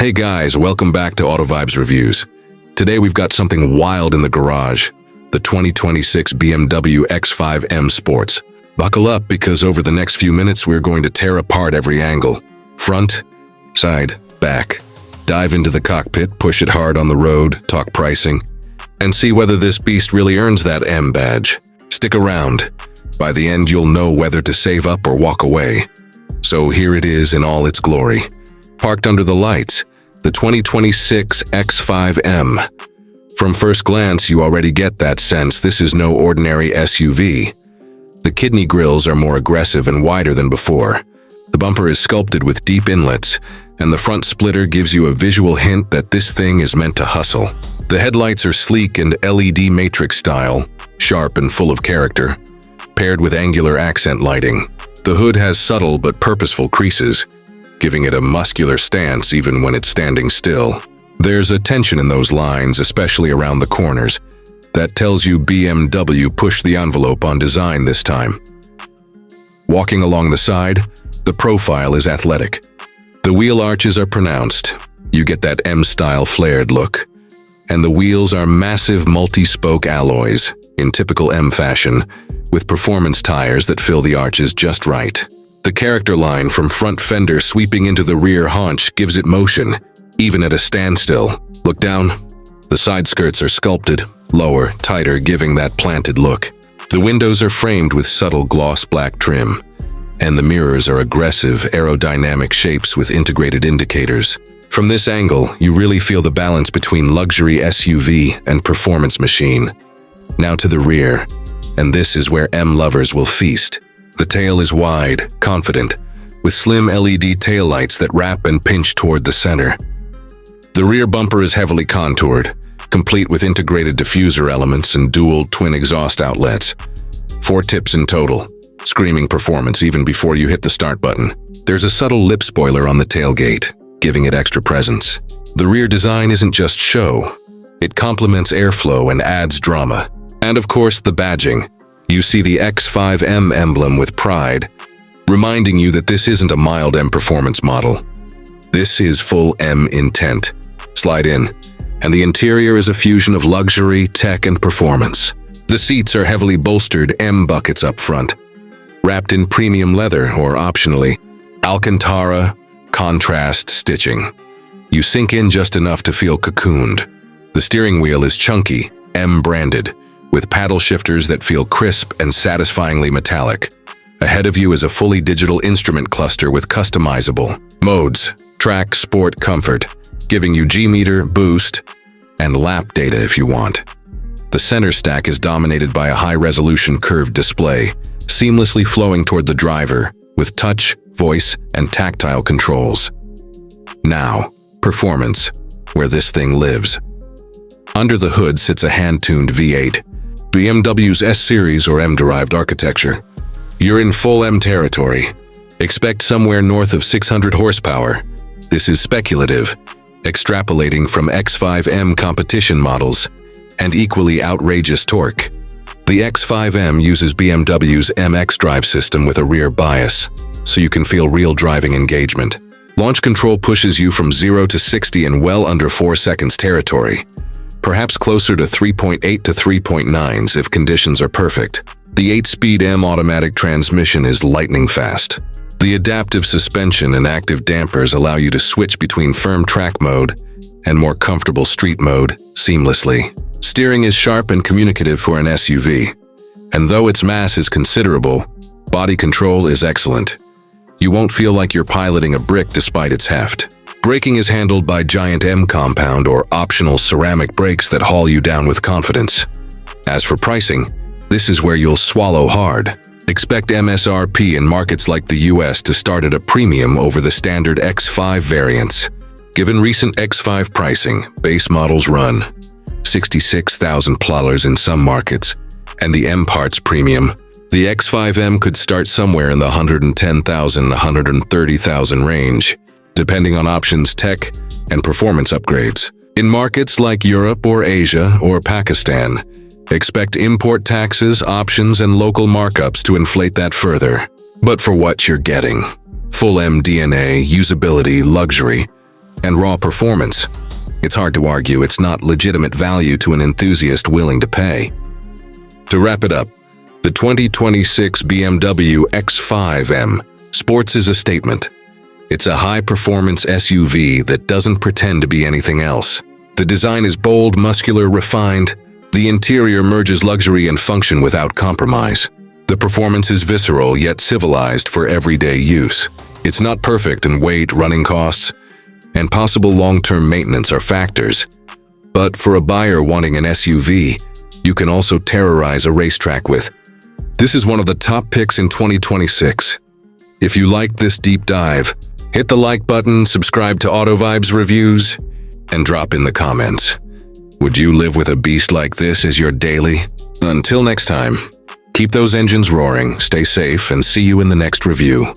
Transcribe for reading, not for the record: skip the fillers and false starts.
Hey guys, welcome back to AutoVibesReviews. Today we've got something wild in the garage, the 2026 BMW X5 M Sports. Buckle up because over the next few minutes we're going to tear apart every angle. Front, side, back. Dive into the cockpit, push it hard on the road, talk pricing, and see whether this beast really earns that M badge. Stick around. By the end you'll know whether to save up or walk away. So here it is in all its glory. Parked under the lights, the 2026 X5 M. From first glance, you already get that sense this is no ordinary SUV. The kidney grills are more aggressive and wider than before. The bumper is sculpted with deep inlets, and the front splitter gives you a visual hint that this thing is meant to hustle. The headlights are sleek and LED matrix style, sharp and full of character, paired with angular accent lighting. The hood has subtle but purposeful creases, giving it a muscular stance even when it's standing still. There's a tension in those lines, especially around the corners, that tells you BMW pushed the envelope on design this time. Walking along the side, the profile is athletic. The wheel arches are pronounced. You get that M-style flared look. And the wheels are massive multi-spoke alloys, in typical M fashion, with performance tires that fill the arches just right. The character line from front fender sweeping into the rear haunch gives it motion, even at a standstill. Look down. The side skirts are sculpted, lower, tighter, giving that planted look. The windows are framed with subtle gloss black trim, and the mirrors are aggressive, aerodynamic shapes with integrated indicators. From this angle, you really feel the balance between luxury SUV and performance machine. Now to the rear, and this is where M lovers will feast. The tail is wide, confident, with slim LED taillights that wrap and pinch toward the center. The rear bumper is heavily contoured, complete with integrated diffuser elements and dual twin exhaust outlets. 4 tips in total, screaming performance even before you hit the start button. There's a subtle lip spoiler on the tailgate, giving it extra presence. The rear design isn't just show. It complements airflow and adds drama. And of course, the badging. You see the X5 M emblem with pride, reminding you that this isn't a mild M performance model. This is full M intent. Slide in, and the interior is a fusion of luxury, tech, and performance. The seats are heavily bolstered M buckets up front, wrapped in premium leather or optionally, Alcantara contrast stitching. You sink in just enough to feel cocooned. The steering wheel is chunky, M branded, with paddle shifters that feel crisp and satisfyingly metallic. Ahead of you is a fully digital instrument cluster with customizable modes, track, sport, comfort, giving you G-meter, boost, and lap data if you want. The center stack is dominated by a high-resolution curved display, seamlessly flowing toward the driver, with touch, voice, and tactile controls. Now, performance, where this thing lives. Under the hood sits a hand-tuned V8, BMW's S-Series or M-derived architecture. You're in full M territory. Expect somewhere north of 600 horsepower. This is speculative, extrapolating from X5 M competition models, and equally outrageous torque. The X5 M uses BMW's M xDrive system with a rear bias, so you can feel real driving engagement. Launch control pushes you from 0 to 60 in well under 4 seconds territory, perhaps closer to 3.8 to 3.9s if conditions are perfect. The 8-speed M automatic transmission is lightning fast. The adaptive suspension and active dampers allow you to switch between firm track mode and more comfortable street mode seamlessly. Steering is sharp and communicative for an SUV, and though its mass is considerable, body control is excellent. You won't feel like you're piloting a brick despite its heft. Braking is handled by giant M compound or optional ceramic brakes that haul you down with confidence. As for pricing, this is where you'll swallow hard. Expect MSRP in markets like the US to start at a premium over the standard X5 variants. Given recent X5 pricing, base models run $66,000 in some markets, and the M Parts Premium, the X5 M could start somewhere in the $110,000 to $130,000 range, depending on options, tech, and performance upgrades. In markets like Europe or Asia or Pakistan, expect import taxes, options, and local markups to inflate that further. But for what you're getting, full M DNA, usability, luxury, and raw performance. It's hard to argue it's not legitimate value to an enthusiast willing to pay. To wrap it up, the 2026 BMW X5 M Sports is a statement. It's a high-performance SUV that doesn't pretend to be anything else. The design is bold, muscular, refined. The interior merges luxury and function without compromise. The performance is visceral yet civilized for everyday use. It's not perfect, and weight, running costs, and possible long-term maintenance are factors. But for a buyer wanting an SUV, you can also terrorize a racetrack with. This is one of the top picks in 2026. If you liked this deep dive, hit the like button, subscribe to AutoVibesReviews, and drop in the comments. Would you live with a beast like this as your daily? Until next time, keep those engines roaring, stay safe, and see you in the next review.